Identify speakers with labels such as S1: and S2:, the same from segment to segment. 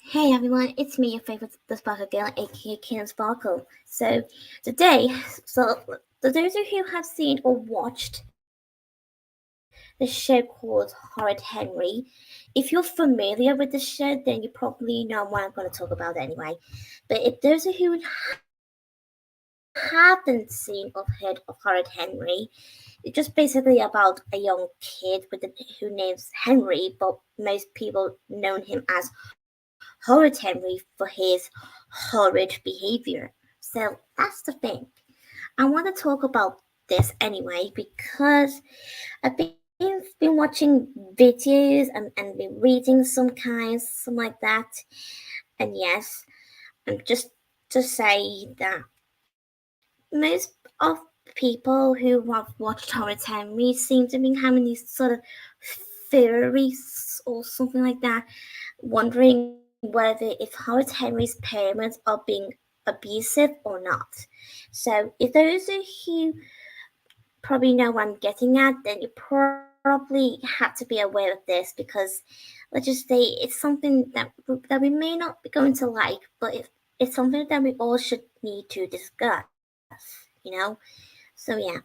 S1: Hey everyone, it's me, your favorite the Sparkle Girl, aka Ken Sparkle. So today, so for those of you who have seen or watched the show called Horrid Henry, if you're familiar with the show, then you probably know what I'm going to talk about anyway. But if those of you who haven't seen or heard of Horrid Henry, it's just basically about a young kid who names Henry, but most people know him as Horrid Henry for his horrid behavior. So that's the thing. I want to talk about this anyway because I've been watching videos and been reading some kinds, some like that. And yes, and just to say that most of people who have watched Horror Henry seem to be having these sort of theories or something like that, wondering whether if Horror Henry's parents are being abusive or not. So, if those of you probably know what I'm getting at, then you probably have to be aware of this because, let's just say, it's something that we may not be going to like, but it's something that we all should need to discuss. So yeah.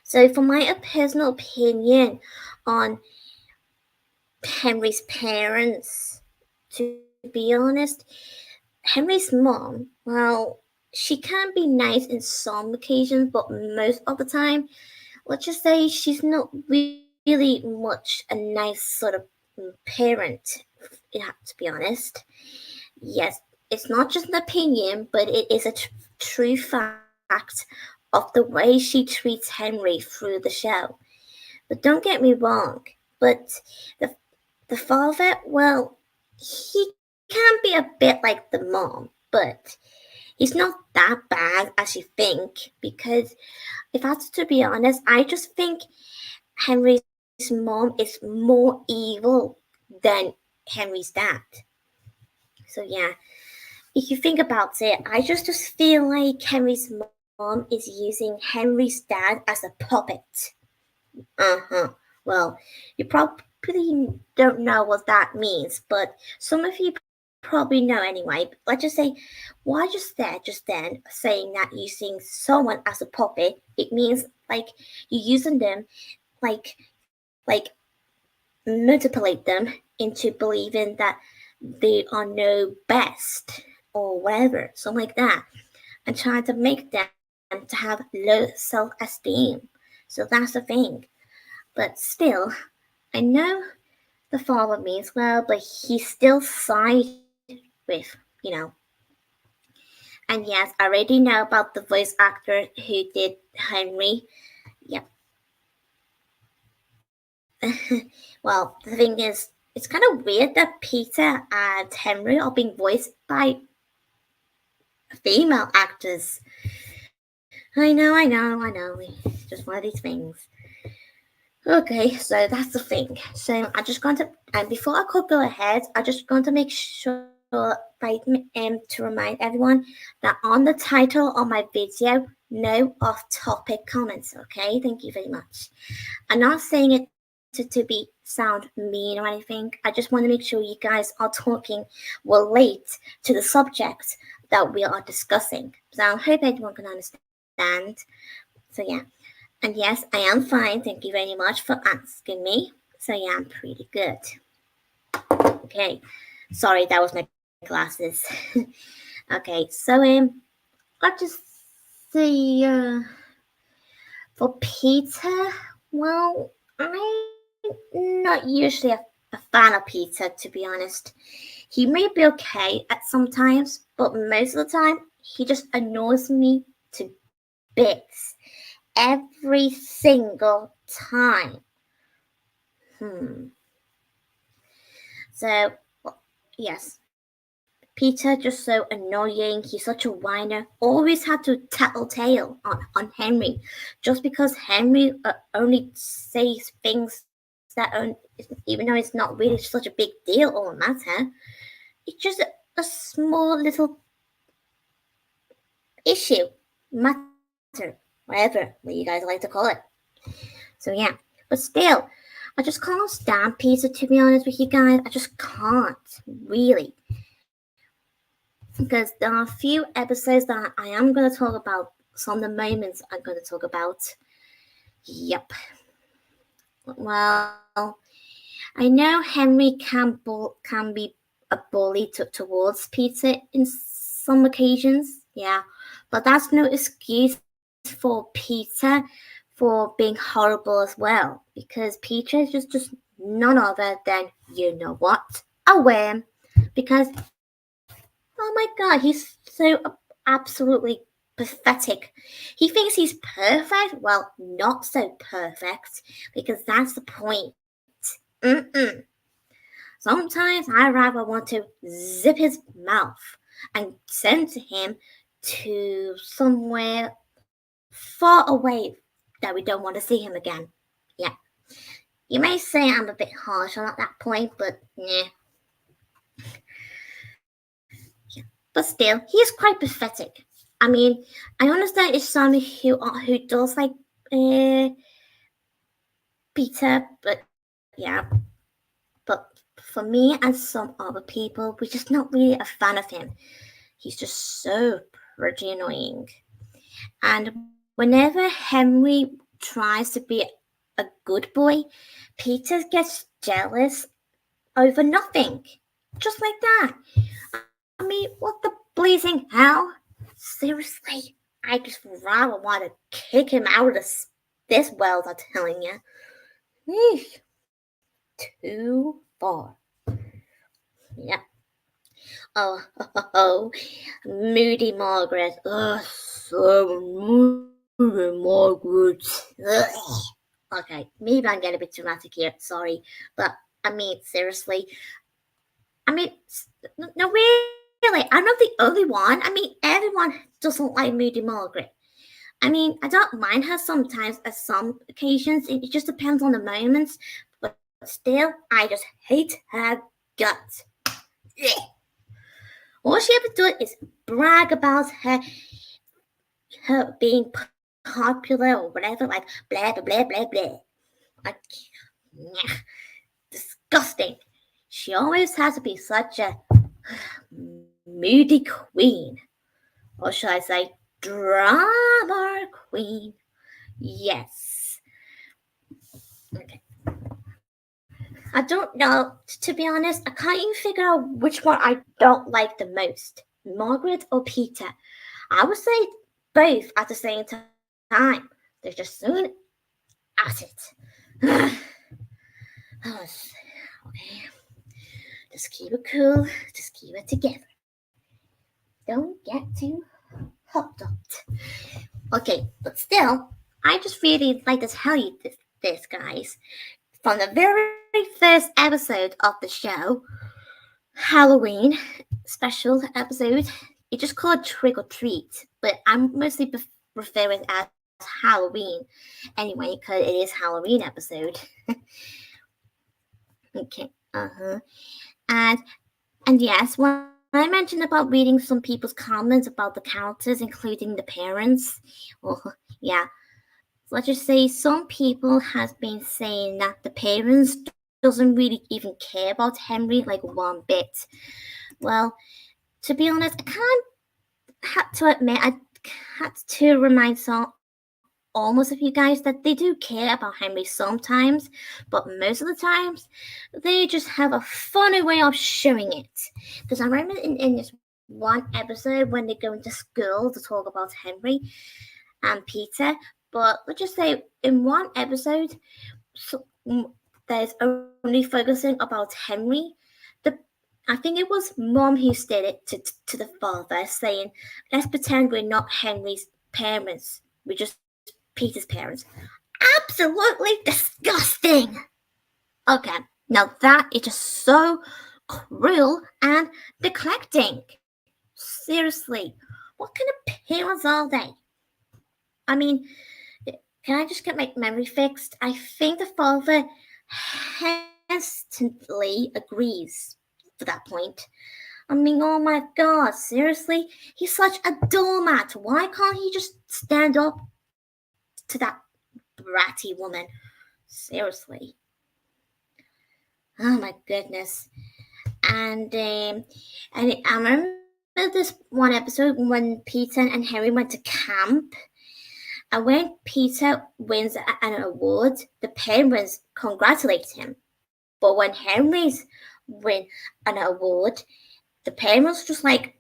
S1: So, for my personal opinion on Henry's parents, to be honest, Henry's mom, well, she can be nice in some occasions, but most of the time, let's just say she's not really much a nice sort of parent, to be honest. Yes, it's not just an opinion, but it is a true fact of the way she treats Henry through the show. But don't get me wrong, but the the father, well, he can be a bit like the mom, but he's not that bad as you think. Because if I was to be honest, I just think Henry's mom is more evil than Henry's dad. So yeah, if you think about it, I just feel like Henry's mom is using Henry's dad as a puppet. Uh-huh. Well, you probably don't know what that means, but some of you probably know anyway. Let's just say, why just then saying that using someone as a puppet, it means like you're using them like like manipulate them into believing that they are know best or whatever, something like that, and trying to make them to have low self-esteem. So that's the thing. But still, I know the father means well, but he still side with, you know. And yes, I already know about the voice actor who did Henry. Yep. Well, the thing is, it's kind of weird that Peter and Henry are being voiced by female actors. I know. It's just one of these things. Okay, so that's the thing. So I just going to, and before I could go ahead, I just going to make sure, to remind everyone that on the title of my video, no off-topic comments. Okay, thank you very much. I'm not saying it to be sound mean or anything. I just want to make sure you guys are talking relate to the subject that we are discussing. So I hope everyone can understand. So yeah. And yes, I am fine. Thank you very much for asking me. So yeah, I'm pretty good. Okay. Sorry, that was my glasses. Okay, so I'll just say for Peter, well, I'm not usually a fan of Peter, to be honest. He may be okay at some times, but most of the time he just annoys me to bits every single time. Hmm. So, yes, Peter just so annoying. He's such a whiner. Always had to tattle tale on Henry, just because Henry only says things even though it's not really such a big deal or matter. It's just a small little issue, matter, whatever what you guys like to call it. So yeah, but still, I just can't stand pizza, to be honest with you guys. I just can't, really. because there are a few episodes that I am going to talk about. Some of the moments I'm going to talk about. Yep. Well, I know Henry can be a bully towards Peter in some occasions, yeah, but that's no excuse for Peter for being horrible as well, because Peter is just none other than, you know what, a worm. Because, oh my god, he's so absolutely pathetic. He thinks he's perfect. Well, not so perfect, because that's the point. Mm-mm. Sometimes I rather want to zip his mouth and send him to somewhere far away that we don't want to see him again. Yeah. You may say I'm a bit harsh on at that point, but yeah. But still, he is quite pathetic. I mean, I understand it's some who does like uh, Peter, but yeah. But for me and some other people, we're just not really a fan of him. He's just so pretty annoying. And whenever Henry tries to be a good boy, Peter gets jealous over nothing. Just like that. I mean, what the blazing hell? Seriously, I just rather want to kick him out of this world, I'm telling you. Eesh, too far. Yeah. Oh, oh, Moody Margaret. Ugh, so moody, Margaret. Ugh. Okay, maybe I'm getting a bit dramatic here. Sorry, but I mean, seriously. I mean, no, really. I'm not the only one. I mean, everyone doesn't like Moody Margaret. I mean, I don't mind her sometimes at some occasions. It just depends on the moments. But still, I just hate her guts. All she ever does is brag about her being popular or whatever, like blah blah blah blah blah. Like, yeah, disgusting. She always has to be such a moody queen, or should I say, drama queen? Yes. Okay. I don't know. To be honest, I can't even figure out which one I don't like the most, Margaret or Peter. I would say both at the same time. They're just soon at it. Okay, just keep it cool. Just keep it together. Don't get too hooked up. Okay, but still, I just really like to tell you this, guys. From the very first episode of the show, Halloween special episode, it's just called Trick or Treat, but I'm mostly refer it as Halloween anyway, because it is Halloween episode. Okay, and yes, when I mentioned about reading some people's comments about the characters, including the parents, well, yeah, let's just say some people has been saying that the parents doesn't really even care about Henry like one bit. Well, to be honest, I can't had to admit I had to remind almost of you guys that they do care about Henry sometimes, but most of the times they just have a funny way of showing it. Because I remember in this one episode when they go into school to talk about Henry and Peter, but let's just say in one episode, so, there's only focusing about Henry. The I think it was mom who said it to the father, saying, "Let's pretend we're not Henry's parents. We're just Peter's parents." Absolutely disgusting. Okay, now that is just so cruel and neglecting. Seriously, what kind of parents are they? I mean, can I just get my memory fixed? I think the father hesitantly agrees to that point. I mean, oh my god, seriously? He's such a doormat. Why can't he just stand up to that bratty woman? Seriously. Oh my goodness. And I remember this one episode when Peter and Henry went to camp, and when Peter wins an award, the parents congratulate him. But when Henry's win an award, the parents just like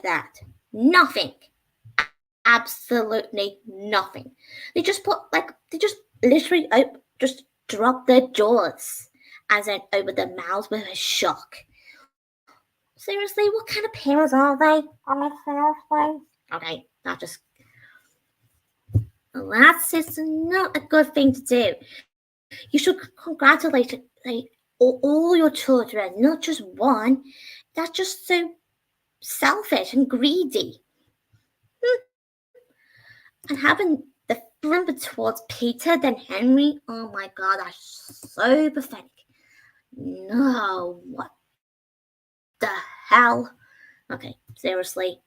S1: that. Nothing. Absolutely nothing. They just literally just drop their jaws as in over their mouths with a shock. Seriously, what kind of parents are they? Seriously? Okay, that's just not a good thing to do. You should congratulate all your children, not just one. That's just so selfish and greedy. And having the feeling towards Peter than Henry, oh my god, that's so pathetic. No, what the hell? Okay, seriously.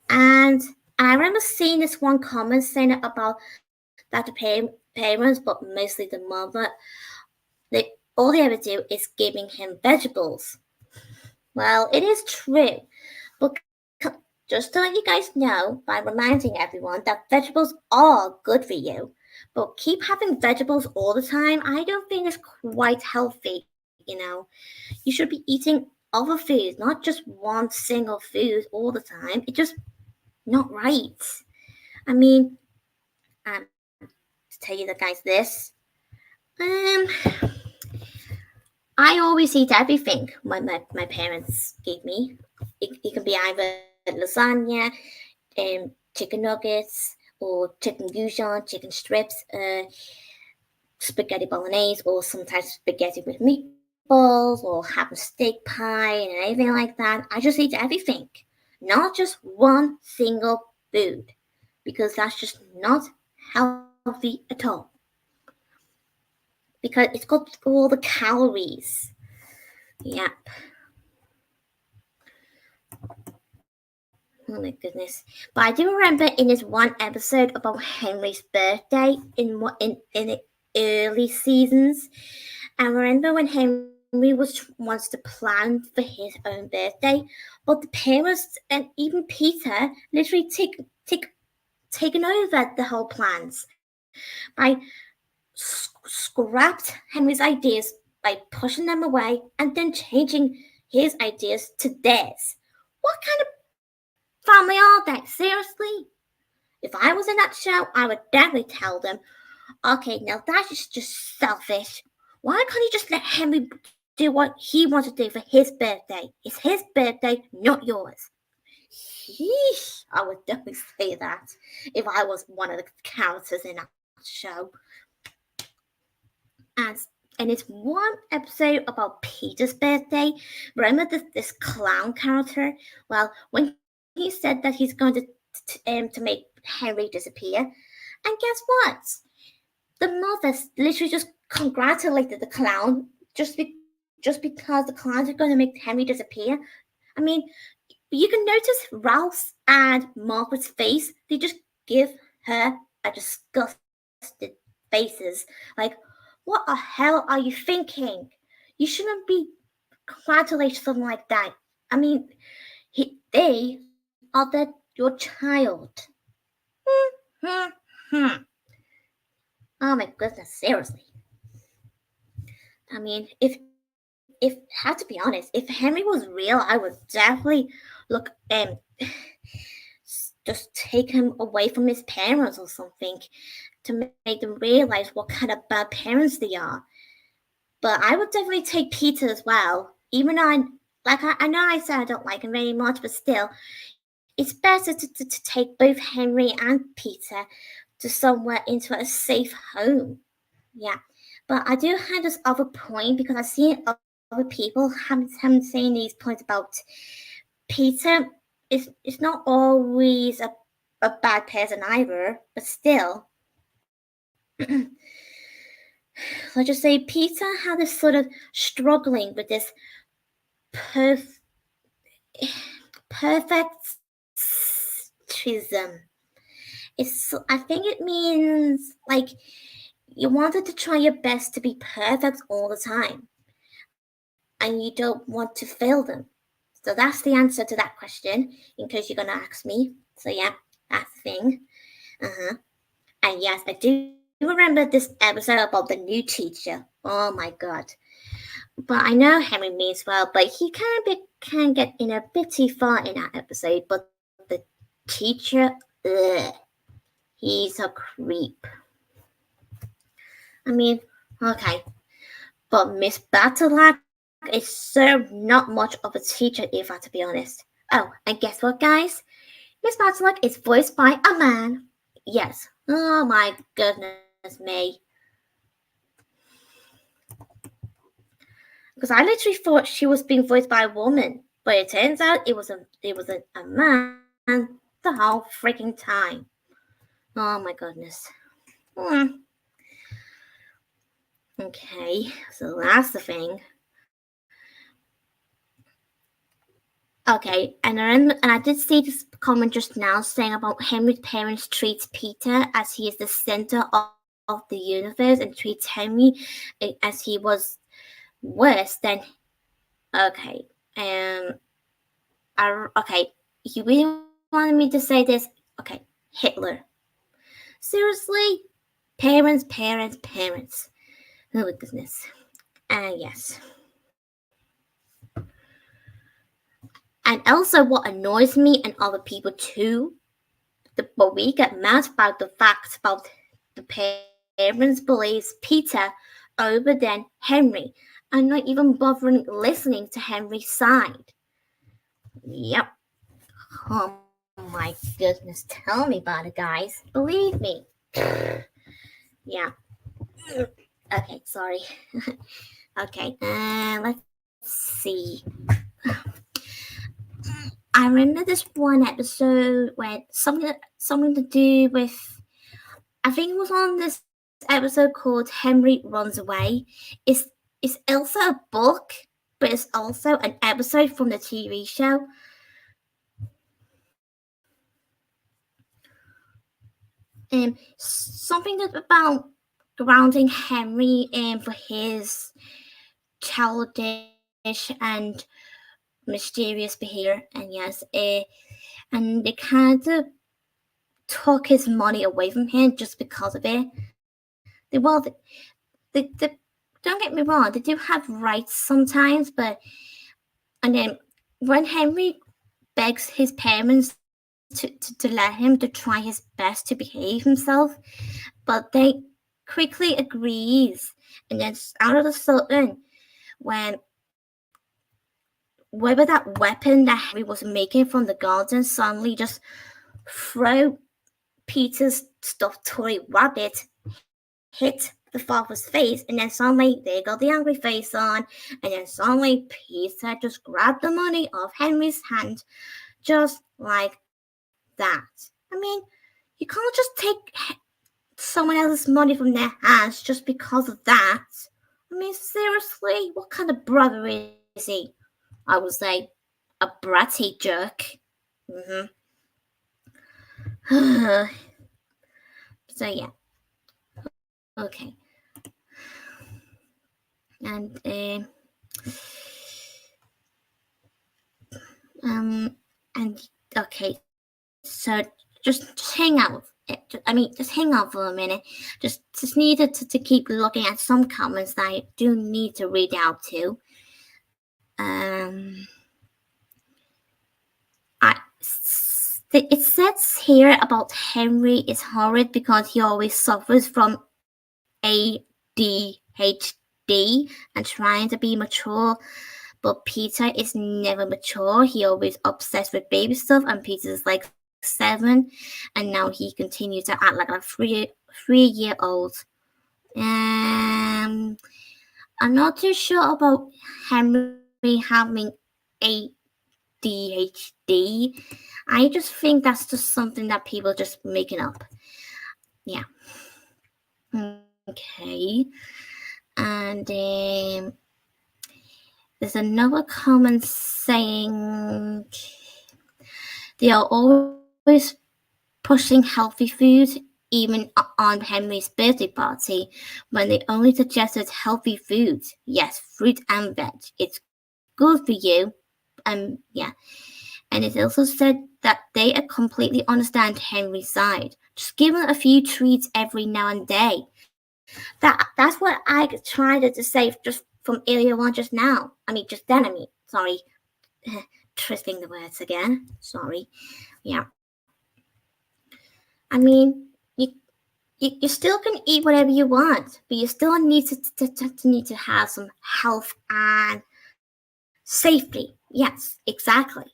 S1: And I remember seeing this one comment saying about that the parents, but mostly the mother, all they ever do is giving him vegetables. Well, it is true, but just to let you guys know, by reminding everyone that vegetables are good for you, but keep having vegetables all the time, I don't think it's quite healthy, You should be eating other foods, not just one single food all the time. It's just not right. I mean, to tell you the guys this, I always eat everything my parents gave me. It can be either lasagna, chicken nuggets, or chicken goujon, chicken strips, spaghetti bolognese, or sometimes spaghetti with meatballs, or have a steak pie and anything like that. I just eat everything, not just one single food, because that's just not healthy at all. Because it's got all the calories. Yep. Oh my goodness! But I do remember in this one episode about Henry's birthday in the early seasons. I remember when Henry wants to plan for his own birthday, but the parents and even Peter literally taken over the whole plans by scrapped Henry's ideas by pushing them away and then changing his ideas to theirs. What kind of family are they? Seriously? If I was in that show, I would definitely tell them, okay, now that is just selfish. Why can't you just let Henry do what he wants to do for his birthday? It's his birthday, not yours. Yeesh, I would definitely say that if I was one of the characters in that show. And and it's one episode about Peter's birthday. Remember this clown character? Well, when he said that he's going to make Henry disappear, and guess what? The mother literally just congratulated the clown just because the clowns are going to make Henry disappear. I mean, you can notice Ralph's and Margaret's face. They just give her a disgusted faces. Like, what the hell are you thinking? You shouldn't be congratulating something like that. I mean, they are your child. Oh my goodness, seriously. I mean, if have to be honest, if Henry was real, I would definitely look just take him away from his parents or something to make them realize what kind of bad parents they are. But I would definitely take Peter as well. Even though I know I said I don't like him very much, but still, it's better to take both Henry and Peter to somewhere into a safe home. Yeah. But I do have this other point because I've seen other people having saying these points about Peter is not always a bad person either, but still. Let's just say Peter had this sort of struggling with this perfectism. I think it means like you wanted to try your best to be perfect all the time. and you don't want to fail them. So that's the answer to that question, in case you're gonna ask me. So yeah, that's the thing. Uh-huh. And yes, I do remember this episode about the new teacher. Oh my god. But I know Henry means well, but he can get in a bit too far in that episode. But the teacher, ugh, he's a creep. I mean, okay, but Miss Battlehack is so not much of a teacher, if I to be honest. Oh, and guess what, guys? Miss Battlehack is voiced by a man. Yes. Oh my goodness me. Because I literally thought she was being voiced by a woman, but it turns out it was a man the whole freaking time. Oh my goodness. Hmm. Okay, so that's the thing. Okay, and I did see this comment just now saying about Henry's parents treats Peter as he is the center of the universe and treats Henry as he was worse than. Okay, okay, you really wanted me to say this? Okay, Hitler. Seriously, parents. Oh my goodness. Yes. And also, what annoys me and other people too, but we get mad about the fact about the parents believes Peter over than Henry, and not even bothering listening to Henry's side. Yep. Oh my goodness, tell me about it, guys. Believe me. Yeah. Okay, sorry. Okay, let's see. I remember this one episode where something to do with. I think it was on this episode called Henry Runs Away. It's also a book, but it's also an episode from the TV show. Something about grounding Henry for his childish and mysterious behavior, and yes, and they kind of took his money away from him just because of it. They don't get me wrong, they do have rights sometimes, but and then when Henry begs his parents to let him to try his best to behave himself, but they quickly agrees, and then out of the sudden, when whether that weapon that Henry was making from the garden suddenly just throw Peter's stuffed toy rabbit, hit the father's face, and then suddenly they got the angry face on, and then suddenly Peter just grabbed the money off Henry's hand, just like that. I mean, you can't just take someone else's money from their hands just because of that. I mean, seriously, what kind of brother is he? I would say a bratty jerk. Mm-hmm. So yeah. Okay. And and okay. So just hang out. Just hang out for a minute. Just needed to keep looking at some comments that I do need to read out too. It says here about Henry is horrid because he always suffers from ADHD and trying to be mature, but Peter is never mature. He always obsessed with baby stuff, and Peter's like 7, and now he continues to act like a 3-year-old. I'm not too sure about Henry having ADHD. I just think that's just something that people just making up. Yeah. Okay. And there's another comment saying they are always pushing healthy food, even on Henry's birthday party, when they only suggested healthy foods. Yes, fruit and veg. It's good for you. Yeah. And it also said that they completely understand Henry's side. Just give him a few treats every now and then. That's what I tried to say just from earlier on just now. Just then, sorry. Twisting the words again. Sorry. Yeah. You still can eat whatever you want, but you still need to have some health and safety. Yes, exactly.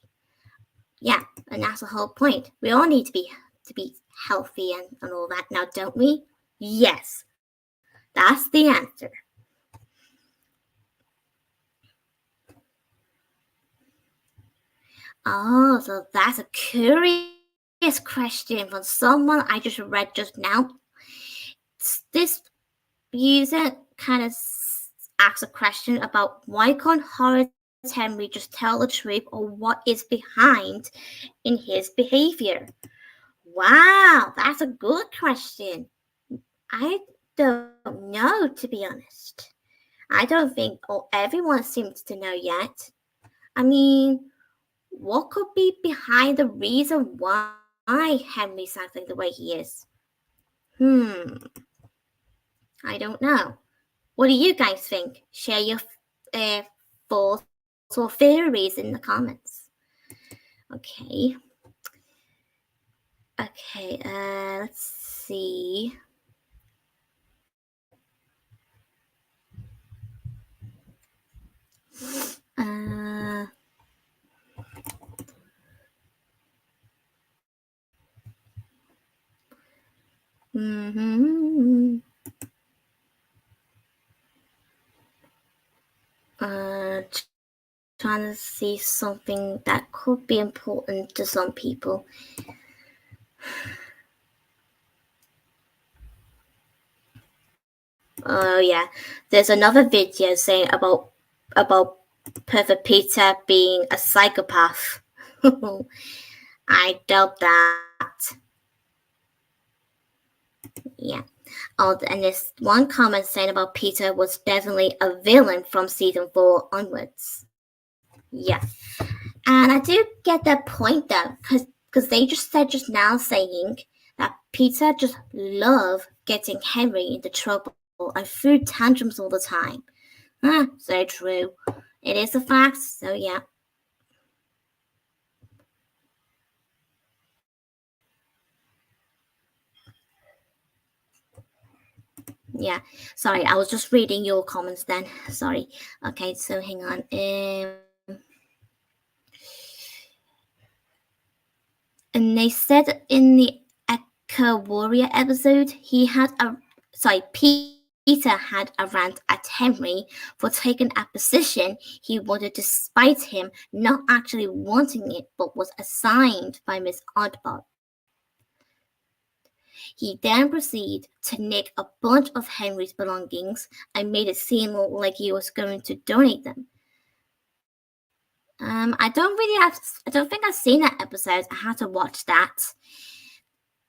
S1: Yeah, and that's the whole point. We all need to be healthy and all that now, don't we? Yes, that's the answer. Oh, so that's a curious question from someone I just read just now. This user kind of asks a question about why can't Horrid Henry just tell the truth or what is behind in his behavior? Wow, that's a good question. I don't know, to be honest. I don't think everyone seems to know yet. I mean, what could be behind the reason why Henry's acting the way he is? Hmm, I don't know. What do you guys think? Share your uh, thoughts or theories in the comments. Okay. Okay, let's see. Uh, mm-hmm. Trying to see something that could be important to some people. Oh yeah, there's another video saying about Perfect Peter being a psychopath. I doubt that. Yeah. Oh, and there's one comment saying about Peter was definitely a villain from season 4 onwards. Yeah. And I do get that point though, because they just said just now saying that Peter just loved getting Henry into trouble and threw tantrums all the time. So true. It is a fact, so yeah. Yeah, sorry, I was just reading your comments then. Sorry. Okay, so hang on. And they said in the Echo Warrior episode, Peter had a rant at Henry for taking a position he wanted despite him not actually wanting it, but was assigned by Miss Oddball. He then proceeded to nick a bunch of Henry's belongings and made it seem like he was going to donate them. I don't think I've seen that episode. I had to watch that.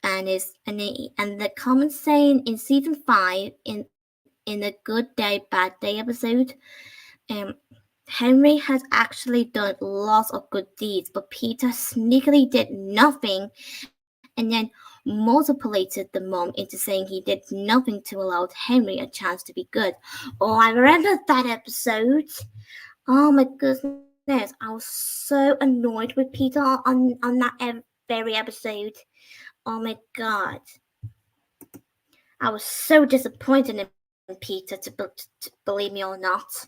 S1: And the comments saying in season 5 in the Good Day Bad Day episode, Henry has actually done lots of good deeds, but Peter sneakily did nothing and then multiplicated the mom into saying he did nothing to allow Henry a chance to be good. Oh, I remember that episode. Oh my goodness, I was so annoyed with Peter on that very episode. Oh my god. I was so disappointed in Peter, to believe me or not.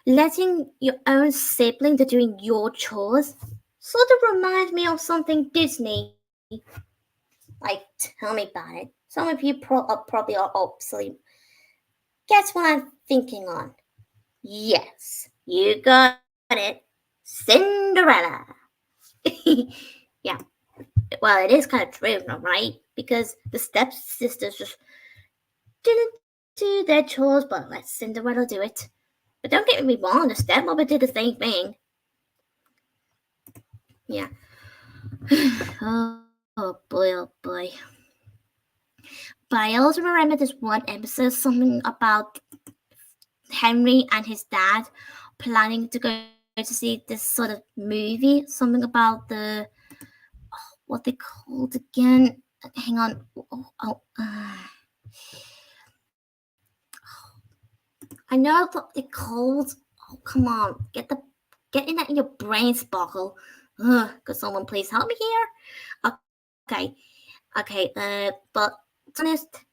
S1: Letting your own sibling to doing your chores sort of reminds me of something Disney. Like, tell me about it. Some of you probably are obsolete. Guess what I'm thinking on? Yes, you got it. Cinderella. Yeah. Well, it is kind of true, right? Because the stepsisters just didn't do their chores, but let Cinderella do it. But don't get me wrong, the stepmother did the same thing. Yeah. Oh boy. But I also remember this one episode, something about Henry and his dad planning to go to see this sort of movie, something about what they called again. Hang on. I know what they called. Oh, come on, get in that in your brain, Sparkle. Could someone please help me here? Okay. But to be honest,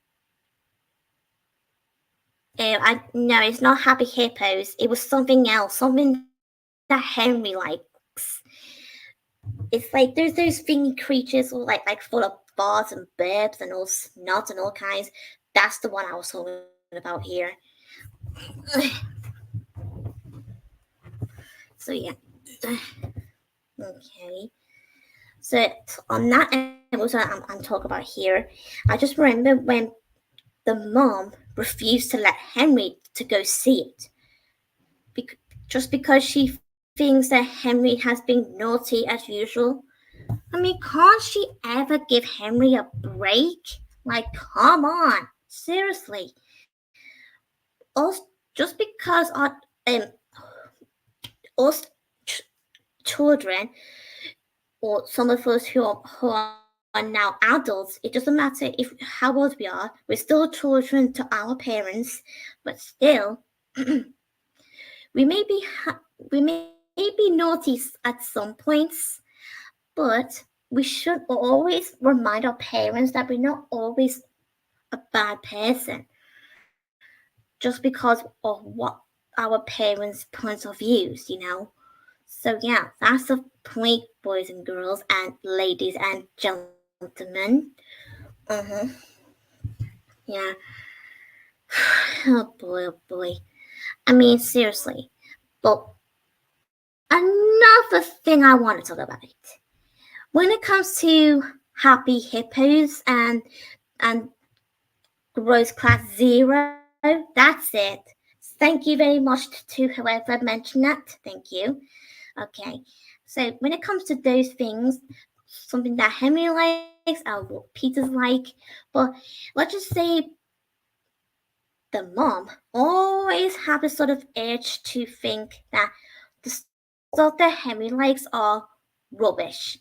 S1: I no, it's not Happy Hippos. It was something else, something that Henry likes. It's like there's those thingy creatures, like full of bars and burps and all snots and all kinds. That's the one I was talking about here. So yeah, okay. So on that episode I'm talking about here, I just remember when the mom refused to let Henry to go see it, just because she thinks that Henry has been naughty as usual. I mean, can't she ever give Henry a break? Like, come on, seriously. Us, just because um us children, or some of us who are now adults, it doesn't matter if how old we are. We're still children to our parents, but still, we may be we may be naughty at some points, but we should always remind our parents that we're not always a bad person just because of what our parents' points of views. So yeah, that's the point, boys and girls, and ladies and gentlemen. Uh-huh. Yeah. Oh boy, oh boy. I mean, seriously. But another thing I want to talk about. When it comes to happy hippos and growth class 0, that's it. Thank you very much to whoever mentioned that. Thank you. Okay. So when it comes to those things, something that Henry likes or what Peter's like, but let's just say the mom always have a sort of urge to think that the stuff that Henry likes are rubbish.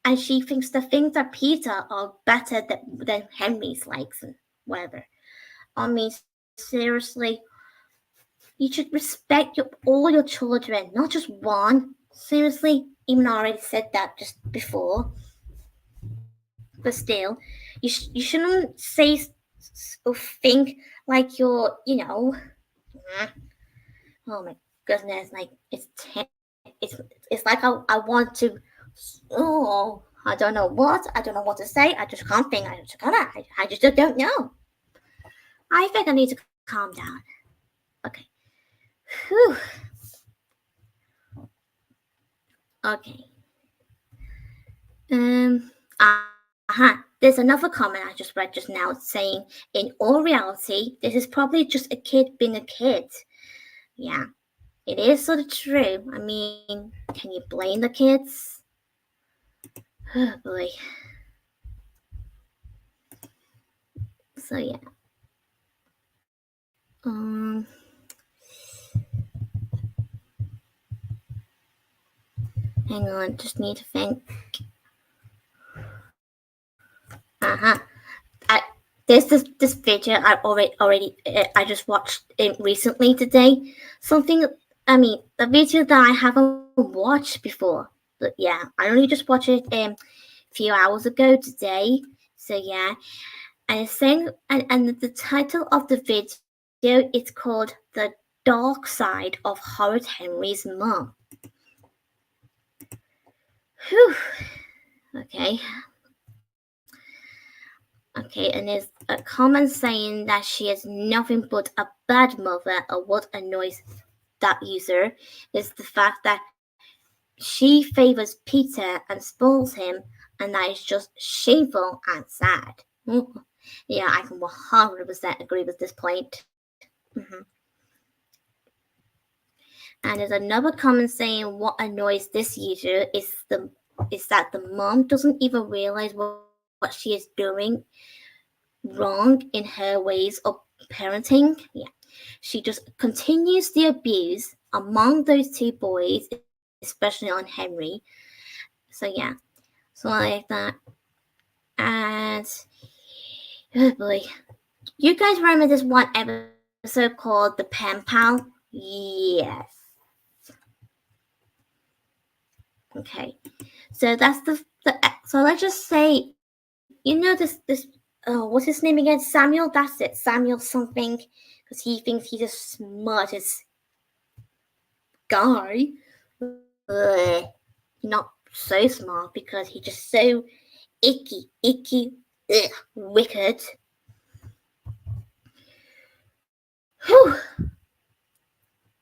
S1: And she thinks the things that Peter are better than Henry's likes and whatever. I mean, seriously, you should respect all your children, not just one. Seriously, even I already said that just before. But still, you shouldn't say or think like mm, oh my goodness, like it's like I want to. Oh, I don't know what. I don't know what to say. I just can't think. I just don't know. I think I need to calm down. Okay. Whew. Okay. There's another comment I just read just now saying, in all reality, this is probably just a kid being a kid. Yeah, it is sort of true. I mean, can you blame the kids? Oh boy. So yeah. Hang on, just need to think. I this video I already I just watched it recently today. Something I mean a video that I haven't watched before. But yeah, I only just watched it a few hours ago today. So yeah, and it's saying and the title of the video is called "The Dark Side of Horrid Henry's Mom." Whew. Okay. Okay, and there's a comment saying that she is nothing but a bad mother, or what annoys that user is the fact that she favors Peter and spoils him, and that is just shameful and sad. Yeah, I can 100% agree with this point. And there's another comment saying what annoys this user is that the mom doesn't even realize what she is doing wrong in her ways of parenting. Yeah, she just continues the abuse among those two boys, especially on Henry. So yeah, so I like that. And oh boy, you guys remember this one episode called The Pen Pal? Yes. Okay. So that's the so let's just say this what's his name again? Samuel. That's it. Samuel something, because he thinks he's the smartest guy. Ugh. Not so smart because he's just so icky, wicked. Whew.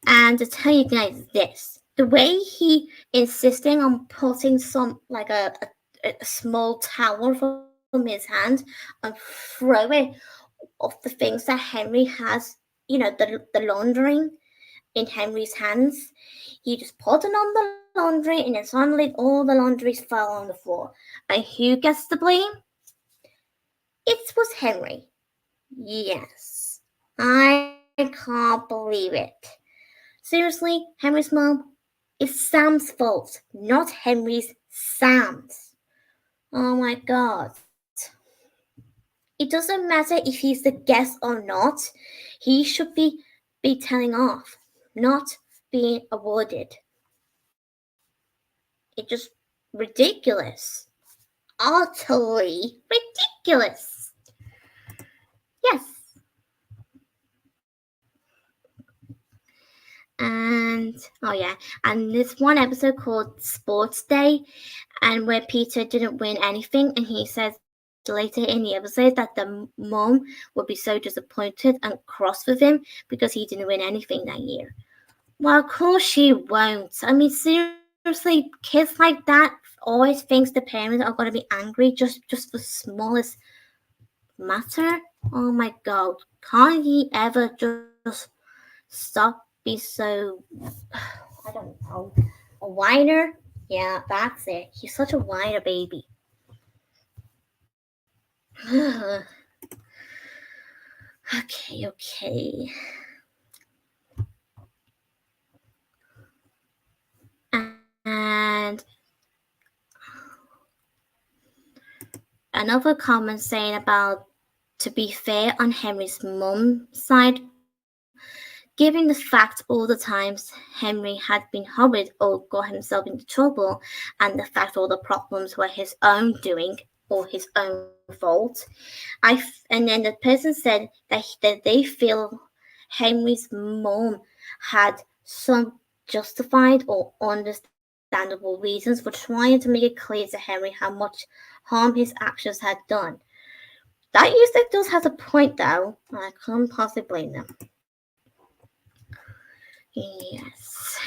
S1: And to tell you guys this, the way he insisting on putting some like a small towel from his hand and throw it off the things that Henry has, the laundering in Henry's hands. He just put it on the laundry, and then suddenly all the laundries fell on the floor. And who gets the blame? It was Henry. Yes. I can't believe it. Seriously, Henry's mom, it's Sam's fault, not Henry's. Sam's. Oh my god. It doesn't matter if he's the guest or not. He should be telling off, not being awarded. It's just ridiculous. Utterly ridiculous. Yes. And oh yeah, and this one episode called Sports Day, and where Peter didn't win anything, and he says later in the episode that the mom would be so disappointed and cross with him because he didn't win anything that year. Well, of course she won't. I mean, seriously, kids like that always thinks the parents are going to be angry just for smallest matter. Oh my god, can't he ever just stop being so, I don't know, a whiner? Yeah, that's it. He's such a whiner baby. Okay. And another comment saying about, to be fair on Henry's mum's side, given the fact all the times Henry had been horrid or got himself into trouble, and the fact all the problems were his own doing or his own fault. And then the person said that they feel Henry's mom had some justified or understandable reasons for trying to make it clear to Henry how much harm his actions had done. That usually does have a point, though. I can't possibly blame them. Yes.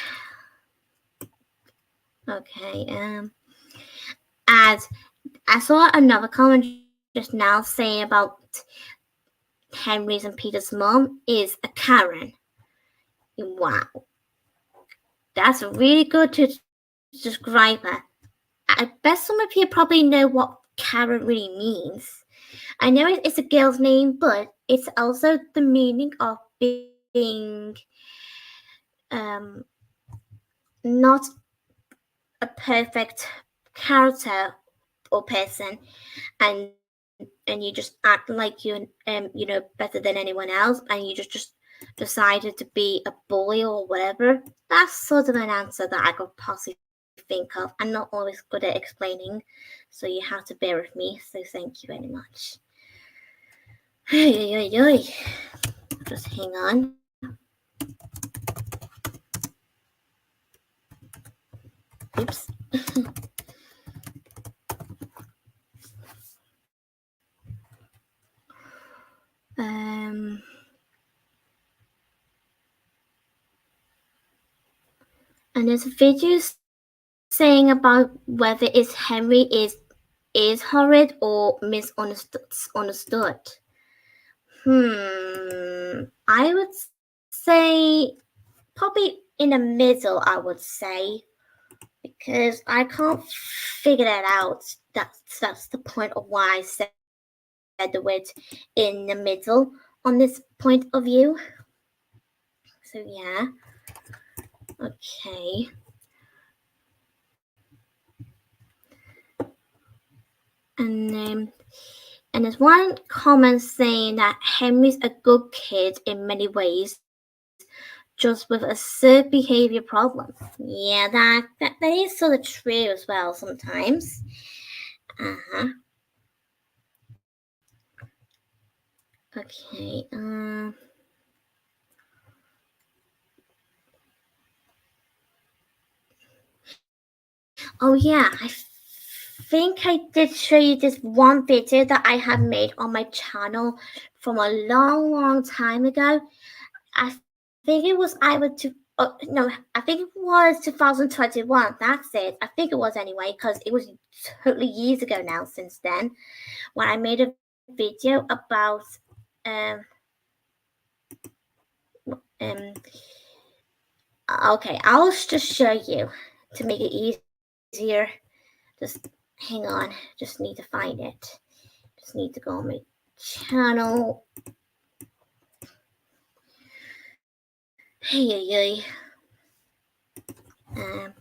S1: Okay. As I saw another comment just now saying about Henry's and Peter's mom is a Karen. Wow. That's really good to describe her. I bet some of you probably know what Karen really means. I know it's a girl's name, but it's also the meaning of being not a perfect character or person, and you just act like you're better than anyone else, and you just decided to be a bully or whatever. That's sort of an answer that I could possibly think of. I'm not always good at explaining, so you have to bear with me. So thank you very much. Just hang on. Oops. And there's a video saying about whether Henry is horrid or misunderstood. I would say probably in the middle. I would say, because I can't figure that out. That's the point of why I said the word in the middle on this point of view. So yeah. Okay. And and there's one comment saying that Henry's a good kid in many ways, just with a certain behavior problem. Yeah, that is sort of true as well sometimes. Uh-huh. Okay. Oh yeah, I think I did show you this one video that I had made on my channel from a long, long time ago. I think it was either no, I think it was 2021. That's it. I think it was anyway, because it was totally years ago now. Since then, when I made a video about um um. Okay, I'll just show you to make it easier. Just hang on. Just need to find it. Just need to go on my channel. Hey, hey, hey. Um,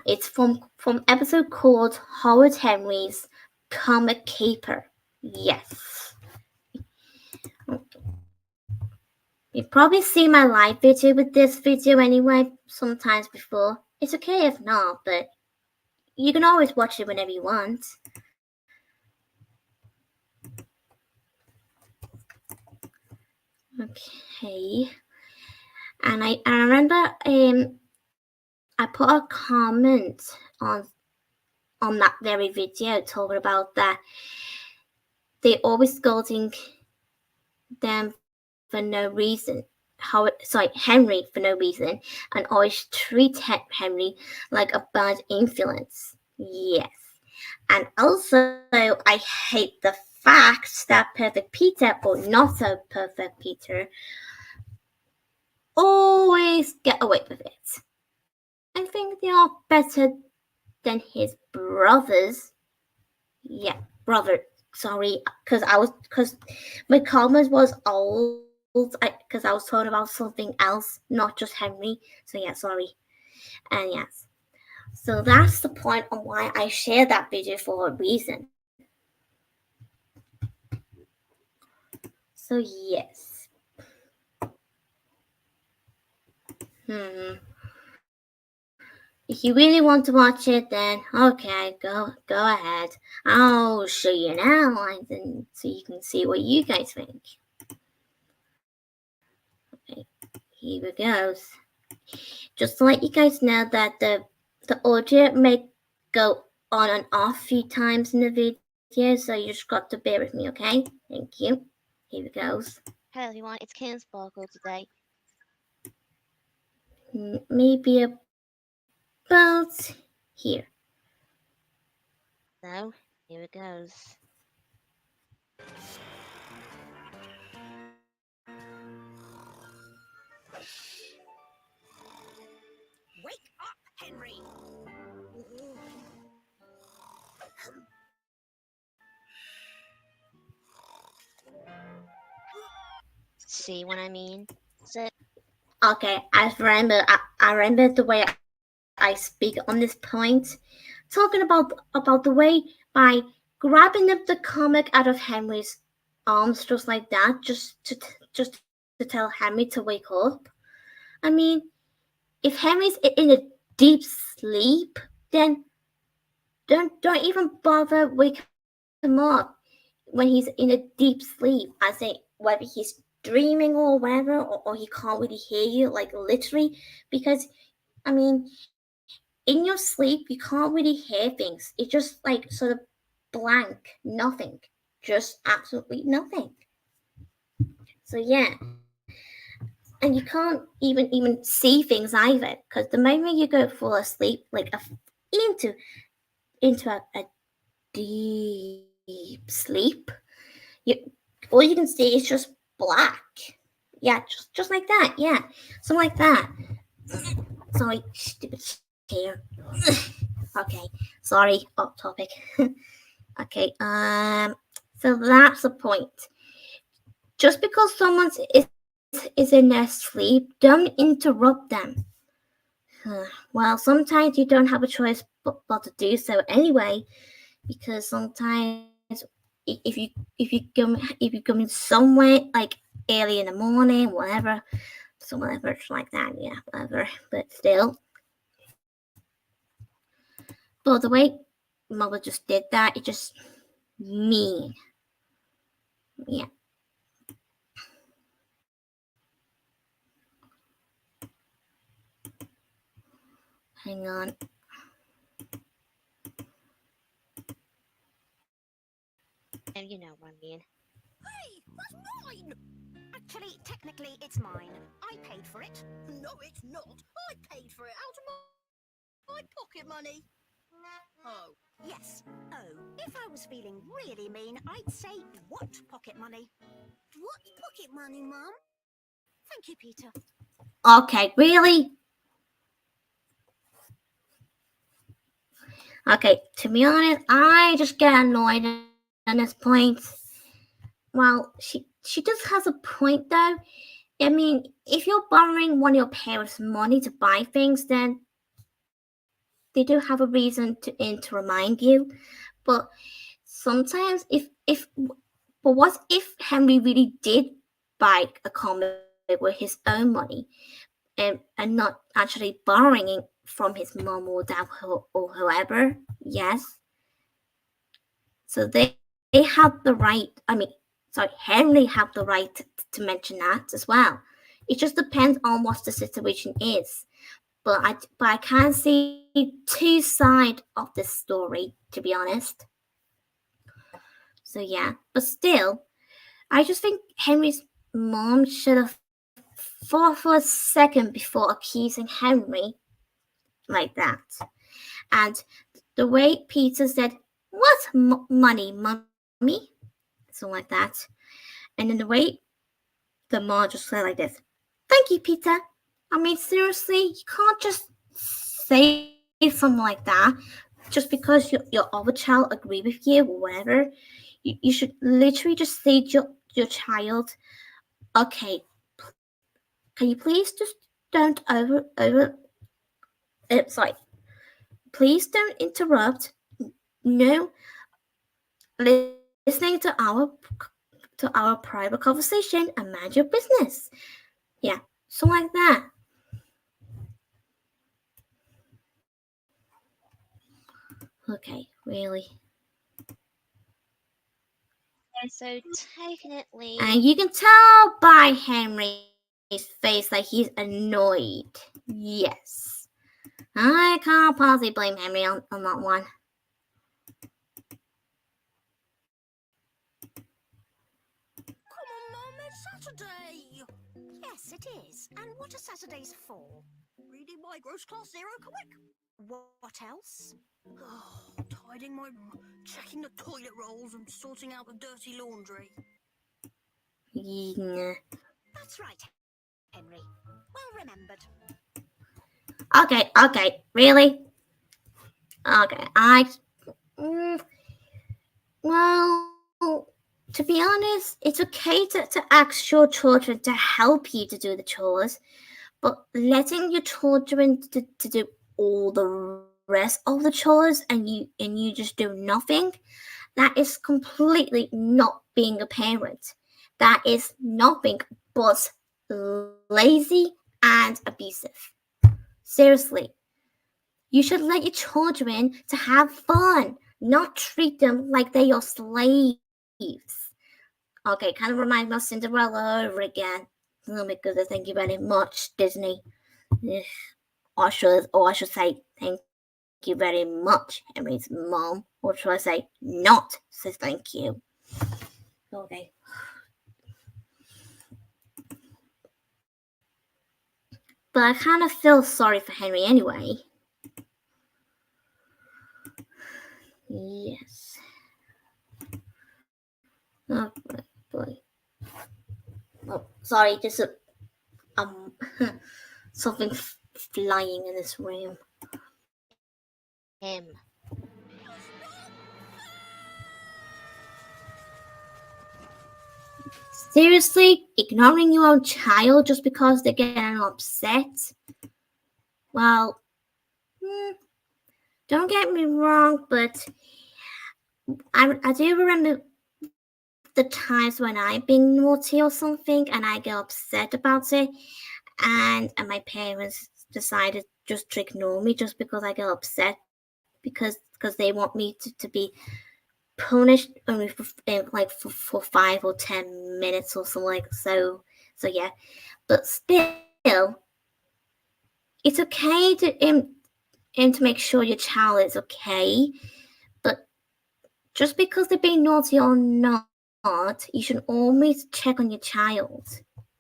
S1: It's from episode called Horrid Henry's Comic Caper. Yes. You've probably seen my live video with this video anyway, sometimes before. It's okay if not, but you can always watch it whenever you want. Okay. And I remember I put a comment on that very video talking about that they always scolding them for no reason. Henry for no reason, and always treat Henry like a bad influence. Yes. And also, I hate the fact that Perfect Peter, or not so Perfect Peter, always get away with it. I think they are better than his brothers. Yeah, brother. Sorry, because my comment was old. Because I was talking about something else, not just Henry. So yeah, sorry. And yes, so that's the point on why I shared that video for a reason. So yes. Hmm. If you really want to watch it, then okay, go ahead. I'll show you now, and then so you can see what you guys think. Okay, here it goes. Just to let you guys know that the audio may go on and off a few times in the video, so you just got to bear with me, okay? Thank you. Here it goes.
S2: Hello everyone, it's Ken Sparkle today.
S1: Maybe about here.
S2: So, here it goes.
S3: Wake up, Henry!
S2: See what I mean? So,
S1: Okay, I remember the way I speak on this point. Talking about the way by grabbing up the comic out of Henry's arms just like that, just to tell Henry to wake up. I mean, if Henry's in a deep sleep, then don't even bother wake him up when he's in a deep sleep. I say whether he's dreaming or whatever, or he can't really hear you, like literally, because I mean, in your sleep you can't really hear things. It's just like sort of blank, nothing, just absolutely nothing. So yeah, and you can't even see things either, because the moment you go fall asleep, like into a deep sleep, you all you can see is just black. Yeah, just like that. Yeah, something like that. Sorry, stupid chair. Okay, sorry, off topic. Okay, so So that's the point. Just because someone is in their sleep, don't interrupt them. Well, sometimes you don't have a choice but to do so anyway, because sometimes if you come in somewhere like early in the morning, whatever, so whatever it's like that, yeah, whatever. But still, but the way mother just did that, it just mean, yeah. Hang on.
S2: And you know what I mean.
S3: Hey, that's mine! Actually, technically, it's mine. I paid for it. No, it's not. I paid for it out of my pocket money. Oh. Yes. Oh. If I was feeling really mean, I'd say, what pocket money? What pocket money, Mum? Thank you, Peter.
S1: Okay, really? Okay, to be honest, I just get annoyed at this point. Well, she just has a point though. I mean, if you're borrowing one of your parents' money to buy things, then they do have a reason to remind you. But sometimes, but what if Henry really did buy a comic with his own money, and not actually borrowing it from his mom or dad or whoever? Yes. So they have the right. Henry have the right to mention that as well. It just depends on what the situation is. But I can see two sides of this story, to be honest. So yeah, but still, I just think Henry's mom should have thought for a second before accusing Henry like that. And the way Peter said, "What money, mummy?" something like that, and then the way the mom just said like this, "Thank you, Peter." I mean, seriously, you can't just say something like that just because your other child agree with you or whatever. You should literally just say to your child, "Okay, can you please just don't sorry, please don't interrupt. No, listening to our private conversation and mind your business." Yeah, something like that. Okay, really.
S2: So technically,
S1: And you can tell by Henry's face that he's annoyed. Yes. I can't possibly blame Henry on that one.
S3: Come on, Mum, it's Saturday. Yes, it is. And what are Saturdays for? Reading my gross class zero comic. What else? Oh, tidying my room, checking the toilet rolls, and sorting out the dirty laundry.
S1: Yeah.
S3: That's right, Henry. Well remembered.
S1: Okay, really? Okay, well, to be honest, it's okay to ask your children to help you to do the chores, but letting your children to do all the rest of the chores and you just do nothing, that is completely not being a parent. That is nothing but lazy and abusive. Seriously, you should let your children to have fun, not treat them like they are slaves. Okay, kind of reminds me of Cinderella over again. Oh my goodness, thank you very much, Disney. Or I should say, thank you very much, Henry's mom. Or should I say, not say thank you. Okay. But I kind of feel sorry for Henry anyway. Yes. Oh boy. Oh, sorry, just um something flying in this room.
S2: him.
S1: Seriously, ignoring your own child just because they're getting upset? Well, don't get me wrong, but I do remember the times when I've been naughty or something and I get upset about it, and my parents decided just to ignore me just because I get upset because they want me to be punished only for for 5 or 10 minutes or something like so yeah. But still, it's okay to make sure your child is okay, but just because they're being naughty or not, you should always check on your child.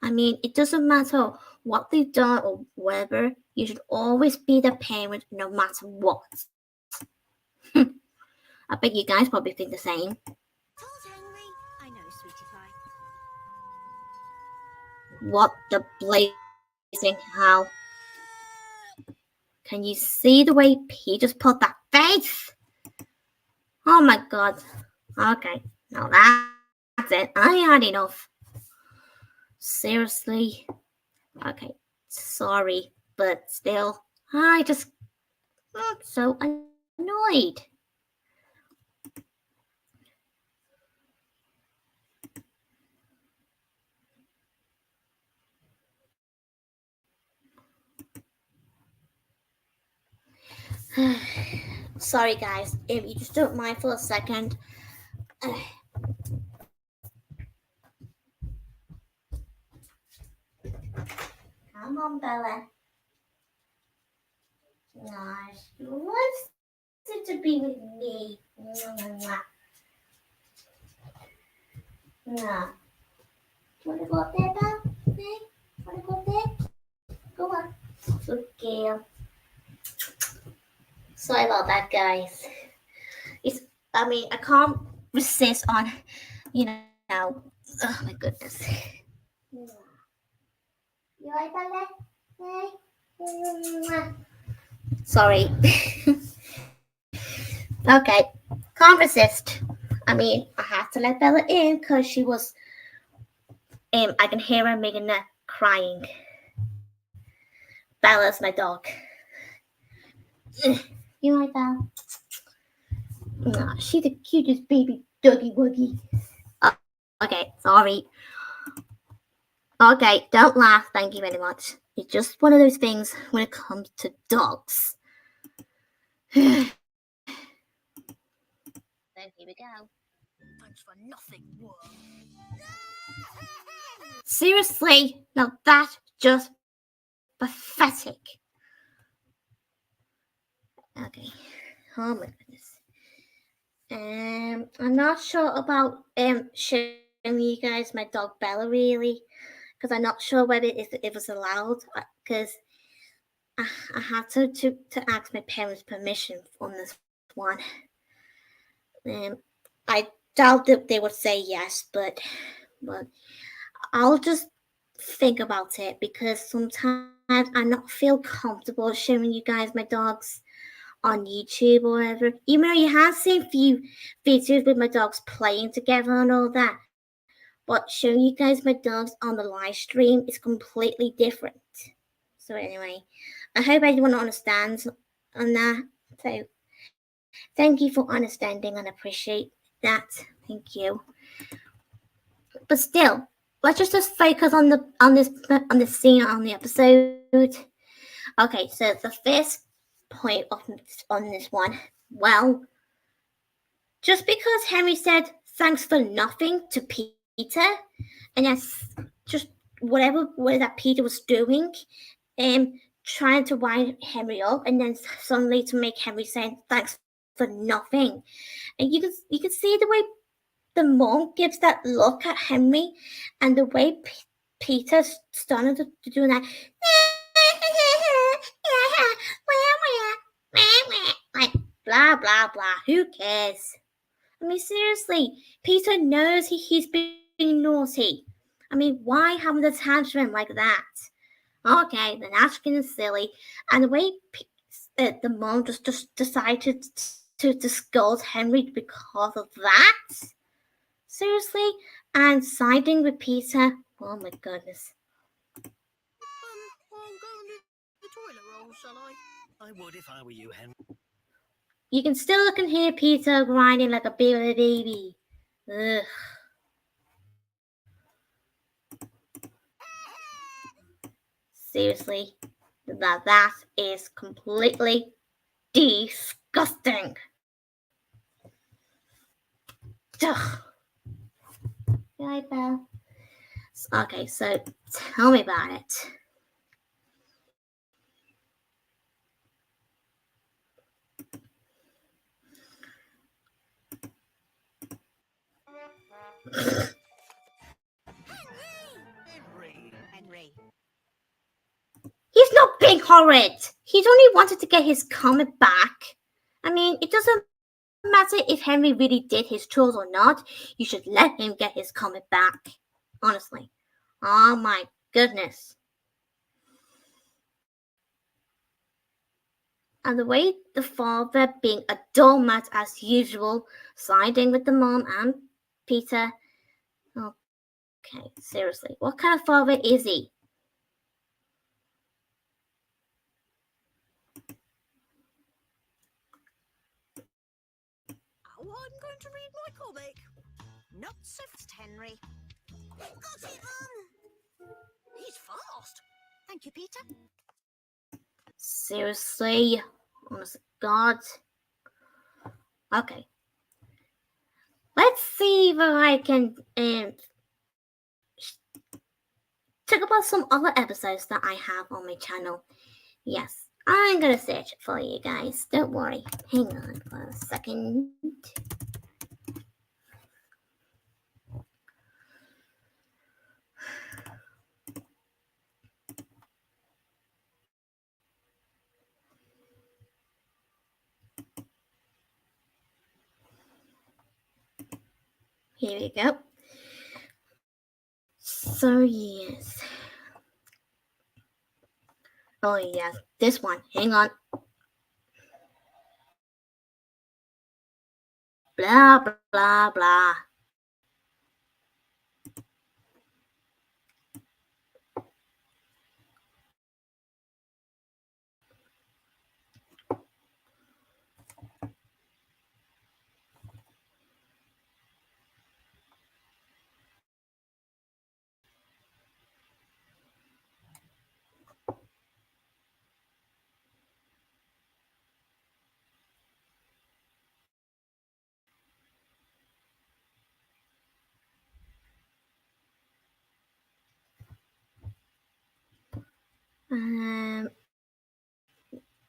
S1: I mean, it doesn't matter what they've done or whatever, you should always be the parent no matter what. I bet you guys probably think the same.
S3: Told Henry. I know, sweetie pie.
S1: What the blazing hell? Can you see the way P just put that face? Oh my god. Okay, now that's it. I had enough. Seriously. Okay, sorry, but still, I just got so annoyed. Sorry, guys, if you just don't mind for a second. Come on, Bella. Gosh, she wants it to be with me. Nah. Want to go up there, Belle? Hey, want to go up there? Go on. Good girl. Sorry about that, guys. I can't resist on, oh my goodness. You like that? Hey? Sorry. Okay, can't resist. I had to let Bella in because she was, I can hear her making that crying. Bella's my dog. You like Bella? Nah, she's the cutest baby doggy wuggy. Okay, sorry. Okay, don't laugh, thank you very much. It's just one of those things when it comes to dogs.
S2: Then here we go.
S3: Thanks for nothing, whoa.
S1: Seriously, now that's just pathetic. Okay, oh my goodness. I'm not sure about showing you guys my dog Bella really, because I'm not sure whether it was allowed, because I had to ask my parents' permission on this one. I doubt that they would say yes, but I'll just think about it because sometimes I not feel comfortable showing you guys my dogs on YouTube or whatever. Even though you have seen few videos with my dogs playing together and all that, but showing you guys my dogs on the live stream is completely different. So anyway, I hope everyone understands on that. So thank you for understanding and appreciate that. Thank you. But still, let's just focus on this scene on the episode. Okay, so the first point on this one. Well, just because Henry said thanks for nothing to Peter, and that's just whatever that Peter was doing, trying to wind Henry up, and then suddenly to make Henry say thanks for nothing, and you can see the way the mom gives that look at Henry, and the way Peter started to do that. Like blah blah blah. Who cares? Seriously, Peter knows he's being naughty. Why have the tantrum like that? Okay, then asking is silly, and the way the mom just decided to scold Henry because of that. Seriously, And siding with Peter. Oh my goodness.
S3: I'll go and do the toilet roll, shall I?
S4: I would if I were you, Henry.
S1: You can still can hear Peter grinding like a baby. Ugh. Seriously, that is completely disgusting. Ugh. Right, Belle. Okay, so tell me about it.
S3: Henry.
S1: He's not being horrid. He's only wanted to get his comet back. I mean, it doesn't matter if Henry really did his chores or not. You should let him get his comet back. Honestly. Oh my goodness. And the way the father being a doormat as usual, siding with the mom and Peter. Okay, seriously, what kind of father is he?
S3: Oh, I'm going to read my comic. Not so fast, Henry. Got it, Mum. He's fast. Thank you, Peter.
S1: Seriously? Honest to God. Okay. Let's see if I can talk about some other episodes that I have on my channel. Yes, I'm gonna search it for you guys. Don't worry. Hang on for a second. Here we go. So yes. Oh yes, this one. Hang on. Blah blah blah.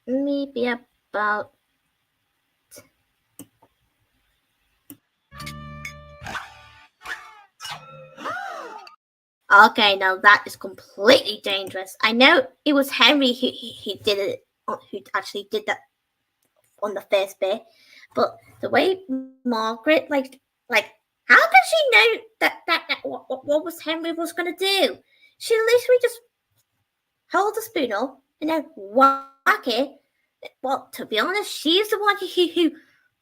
S1: Maybe about. Okay, now that is completely dangerous. I know it was Henry who did it, who actually did that on the first bit, but the way Margaret, how could she know that what was Henry was gonna do? She literally just hold the spoon up and then whack it. Well, to be honest, she's the one who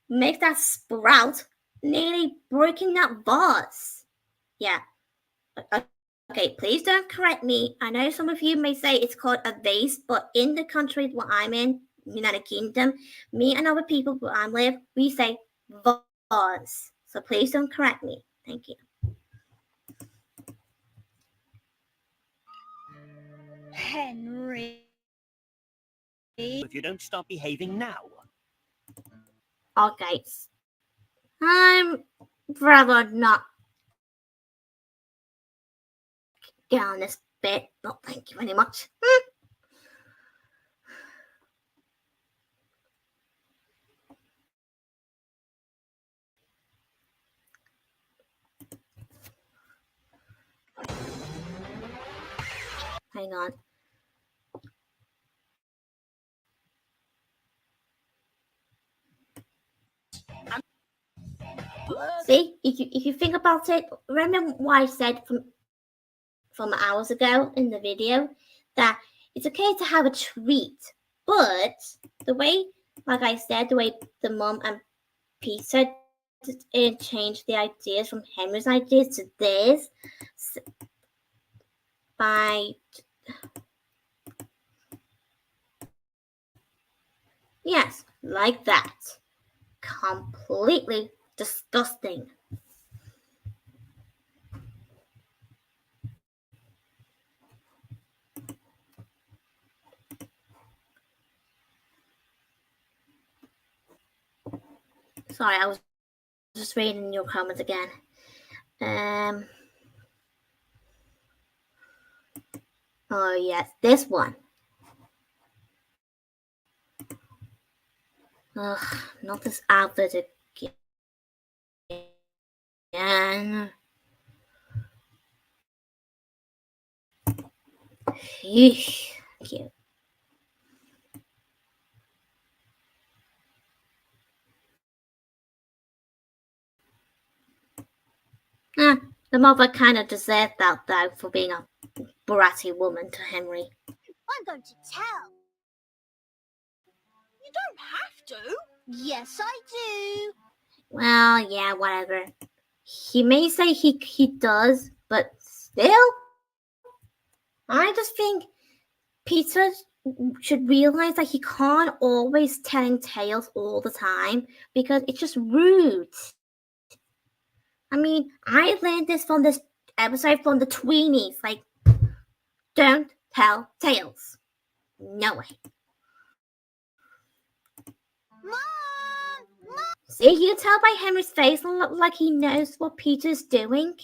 S1: makes that sprout, nearly breaking that vase. Yeah. Okay, please don't correct me. I know some of you may say it's called a vase, but in the country where I'm in, United Kingdom, me and other people where I live, we say vase. So please don't correct me. Thank you.
S3: Henry.
S4: If you don't stop behaving now.
S1: Okay. I'm rather not get on this bit. No, thank you very much. Hang on. See, if you think about it, remember what I said from hours ago in the video that it's okay to have a treat, but the way, like I said, the way the mom and Peter and change the ideas from Henry's ideas to theirs by yes, like that. Completely disgusting. Sorry, I was just reading your comments again. Oh yes, this one. Ugh, not this outfit again. Eesh, cute. The mother kind of deserved that though for being a bratty woman to Henry.
S3: I'm going to tell. You don't have to. Yes, I do.
S1: Well, yeah, whatever. He may say he does, but still, I just think Peter should realize that he can't always telling tales all the time because it's just rude. I mean, I learned this from this episode from the tweenies. Like, don't tell tales. No way.
S3: Mom!
S1: See, you can tell by Henry's face like he knows what Peter's doing.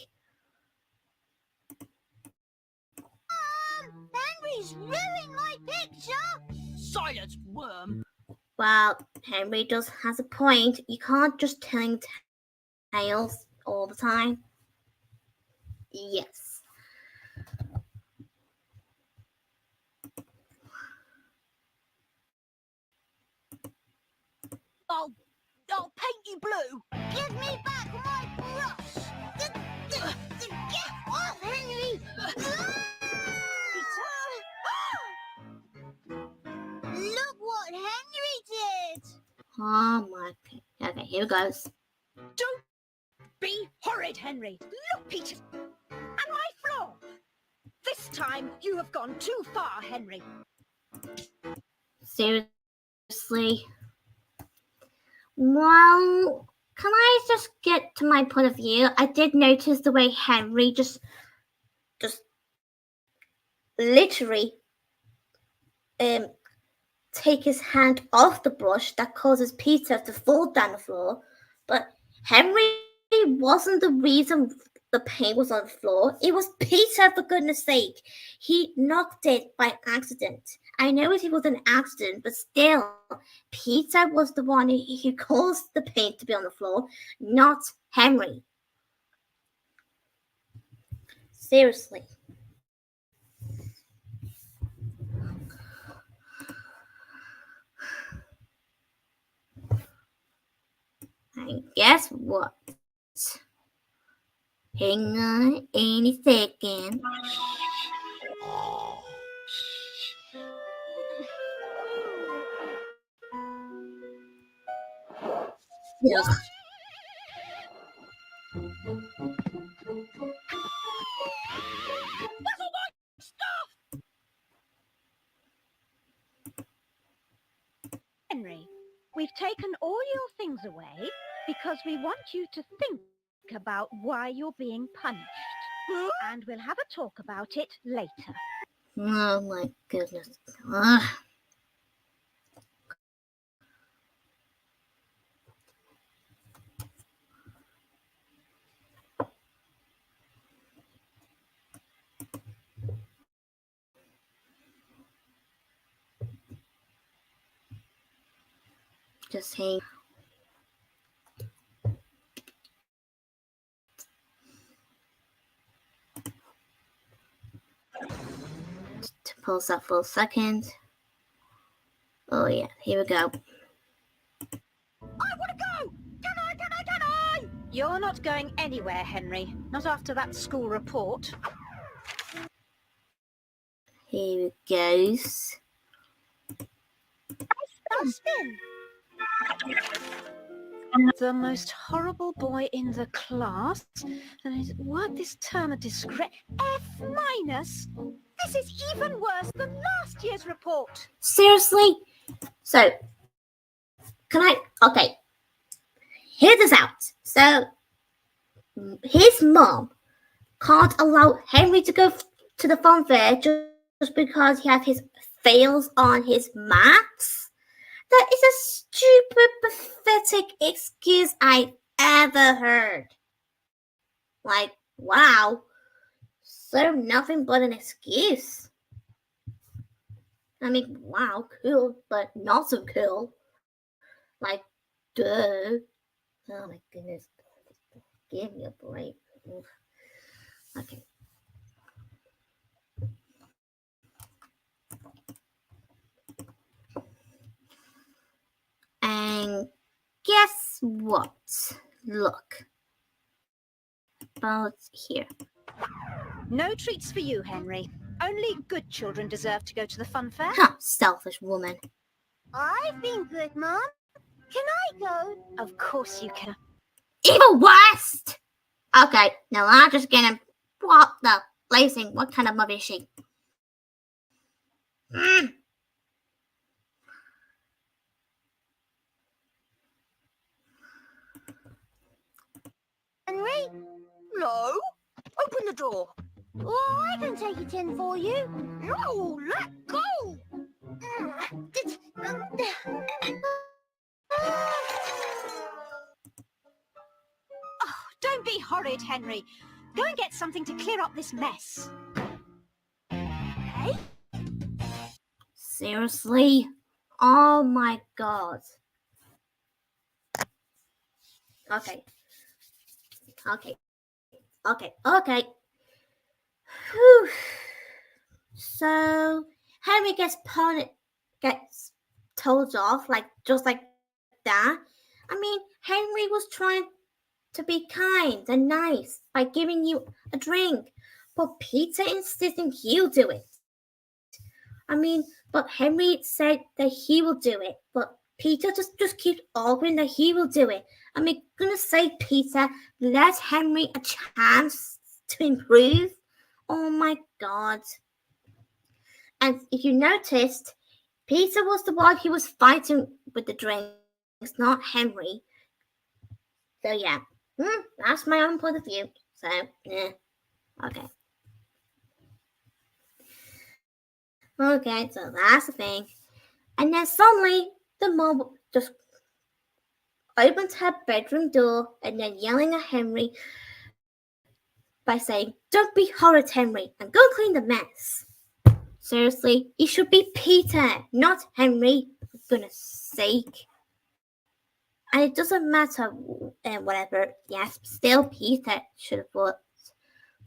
S3: Henry's ruining my picture!
S4: Silence, worm.
S1: Well, Henry does has a point. You can't just telling tales all the time. Yes.
S3: I'll paint you blue. Give me back my brush. Get off, Henry. Look what Henry did.
S1: Oh my. Okay, here goes.
S3: Don't be horrid, Henry. Look, Peter. Am I flawed? This time you have gone too far, Henry.
S1: Seriously. Well, can I just get to my point of view? I did notice the way Henry just literally take his hand off the brush that causes Peter to fall down the floor. But Henry wasn't the reason the paint was on the floor. It was Peter, for goodness sake. He knocked it by accident. I know it was an accident, but still, Peter was the one who caused the paint to be on the floor, not Henry. Seriously. And guess what? Hang on any second. Ugh.
S5: Henry, we've taken all your things away because we want you to think about why you're being punished. And we'll have a talk about it later.
S1: Oh my goodness. Ugh. Just hang. To pause that for a second. Oh yeah, here we go.
S3: I want to go! Can I?
S5: You're not going anywhere, Henry. Not after that school report.
S1: Here it goes.
S5: Spin. The most horrible boy in the class, and his work this term a disgrace. F minus. This is even worse than last year's report.
S1: Seriously? So, can I? Okay. Hear this out. So, his mom can't allow Henry to go to the fun fair just because he has his fails on his maths? That is a stupid, pathetic excuse I've ever heard. Like, wow. So nothing but an excuse. I mean, wow, cool, but not so cool. Like, duh. Oh my goodness. Give me a break. Okay. And guess what? Look. About here.
S5: No treats for you, Henry. Only good children deserve to go to the fun fair.
S1: Huh, selfish woman.
S3: I've been good, Mum. Can I go?
S5: Of course you can.
S1: Even worse! Okay, now I'm just gonna... What the blazing? What kind of mother is she?
S3: Henry? No. Open the door. Oh, I can take it in for you. No, let go.
S5: Oh, don't be horrid, Henry. Go and get something to clear up this mess.
S3: Hey?
S1: Seriously? Oh my god. Okay. Whew. So Henry gets told off just like that. I mean, Henry was trying to be kind and nice by giving you a drink, but Peter insisting he'll do it. I mean, but Henry said that he will do it, but Peter just keeps arguing that he will do it. I mean, goodness sake, Peter, let Henry a chance to improve. Oh my god. And if you noticed, Peter was the one who was fighting with the drinks, not Henry. So yeah, that's my own point of view. So, yeah, okay. Okay, so that's the thing. And then suddenly, the mom just opens her bedroom door and then yelling at Henry by saying, "Don't be horrid, Henry, and go clean the mess." Seriously, it should be Peter, not Henry, for goodness sake. And it doesn't matter whatever, yes, still Peter should have fought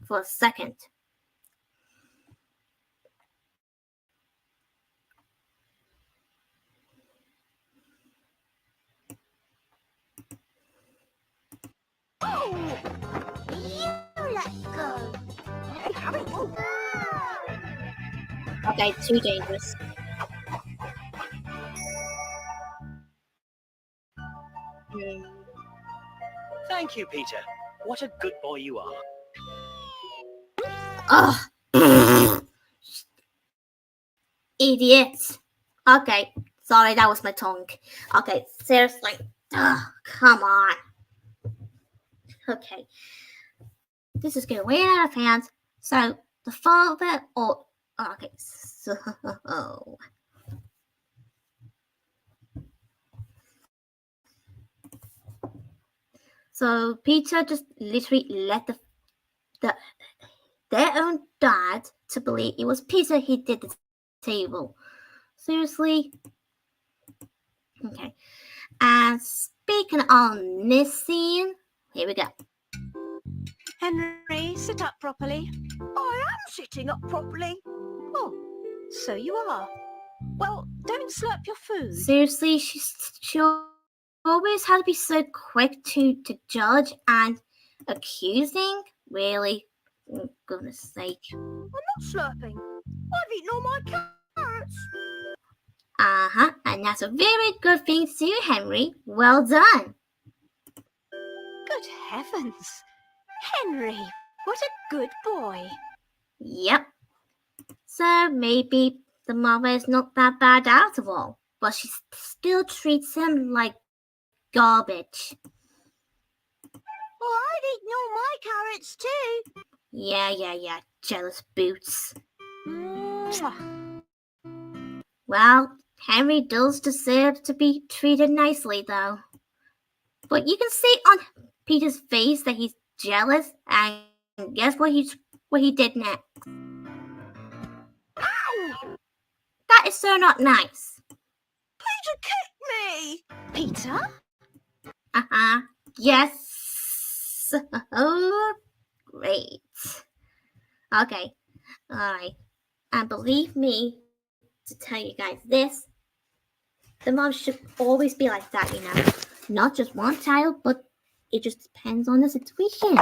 S1: for a second.
S3: Oh! You let go. Hey, Harry.
S1: Okay, too dangerous.
S4: Thank you, Peter. What a good boy you are.
S1: Ugh. Idiot. Okay, sorry, that was my tongue. Okay, seriously. Ugh, come on. Okay. This is getting way out of hand. So, the father or... Okay, so... So, Peter just literally let their own dad to believe it was Peter who did the table. Seriously? Okay. And speaking on this scene, here we go.
S5: Henry, sit up properly.
S3: I am sitting up properly.
S5: Oh, so you are. Well, don't slurp your food.
S1: Seriously, she always had to be so quick to judge and accusing. Really? For goodness sake.
S3: I'm not slurping. I've eaten all my carrots.
S1: And that's a very good thing to do, Henry. Well done.
S5: Good heavens. Henry, what a good boy.
S1: Yep. So maybe the mother is not that bad after all, but she still treats him like garbage.
S3: Well, I'd eaten all my carrots too.
S1: Yeah, jealous boots.
S5: Mwah.
S1: Well, Henry does deserve to be treated nicely, though. But you can see on Peter's face that he's jealous, and guess what he did next?
S3: Ow!
S1: That is so not nice.
S3: Peter kicked me.
S5: Peter?
S1: Yes. Oh, great. Okay. Alright. And believe me to tell you guys this, the mom should always be like that, you know. Not just one child, but it just depends on the situation.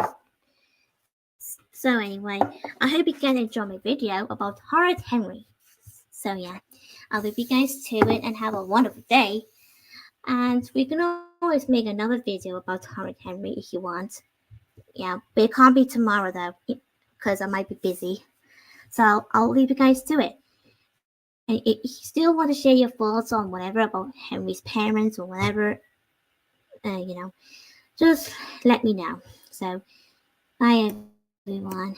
S1: So anyway, I hope you can enjoy my video about Horrid Henry. So yeah, I'll leave you guys to it and have a wonderful day. And we can always make another video about Horrid Henry if you want. Yeah, but it can't be tomorrow though, because I might be busy. So I'll leave you guys to it. And if you still want to share your thoughts on whatever about Henry's parents or whatever, you know, just let me know. So, bye everyone.